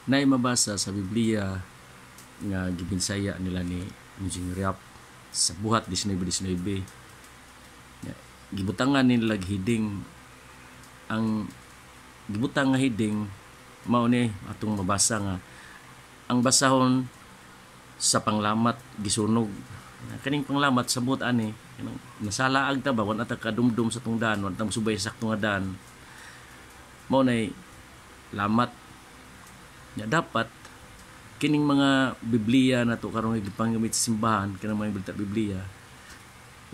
Naay mabasa sa Biblia nga gibinsaya nila ni Engineer Yap sa buhat 19:19. Gibutangan nila hiding ang gibutang nga hiding mao ni atong mabasa nga ang basahon sa panglamat gisunog. Kaning panglamat sa buot ani nasalaag ta ba wan ata kadumdum sa tungdan wan ta musubay sa saktong nga dan. Mao nay lamat nya dapat kining mga Biblia nato karon gipangamit sa simbahan kanang mga balita Biblia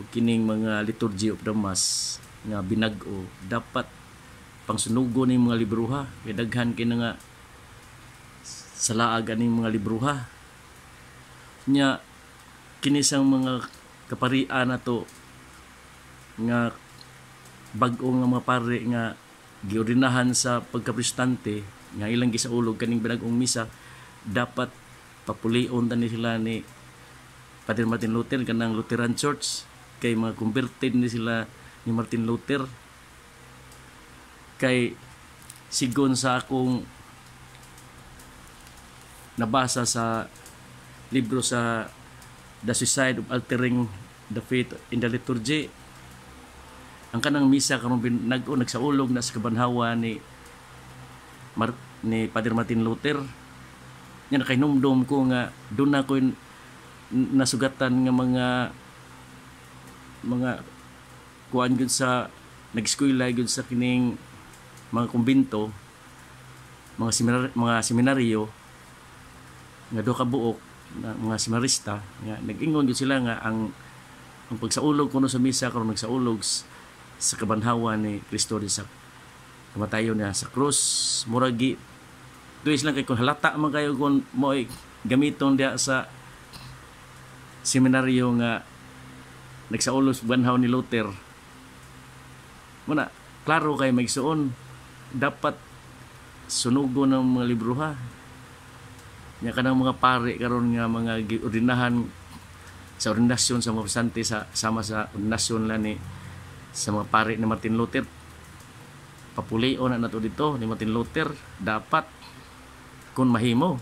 ug kining mga liturgy of the mass nga binag-o dapat pangsunugon ning mga libruha kay daghan kay nga salaag aning mga libruha nya kini sang mga kaparian nato nga bag-o nga mga pare nga giordinahan sa pagkaprestante nga ilang gisaulog kaning binag-ong misa dapat papulion tani sila ni Father Martin Luther kanang Lutheran Church kay mga converted ni sila ni Martin Luther kay sigon sa akong nabasa sa libro sa The Suicide of Altering the Faith in the Liturgy ang kanang misa karon nagsaulog na sa kabanhawa ni Father Martin Luther nya nakahinumdum ko nga doon na ko nasugatan nga mga kuan gyud sa nag-eskwela gyud sa kining mga kumbento mga seminaryo nga do ka buok na mga seminarista nga nag-ingon gyud sila nga ang pagsaulog kuno sa misa karon nagsaulog sa kabanhawa ni Kristo sa kamatayon niya sa krus muragi tuwis lang kay kung halata man kayo kung mo gamiton dia sa seminaryo nga nagsaulos banhaw ni Luther muna klaro kay magsuon dapat sunugon ng mga libruha nya kanang mga pare karon nga mga giordinahan sa ordinasyon sa mga protestante sa sama sa ordinasyon la ni sa mga pare ni Martin Luther papulion na nato dito ni Martin Luther dapat kung mahimo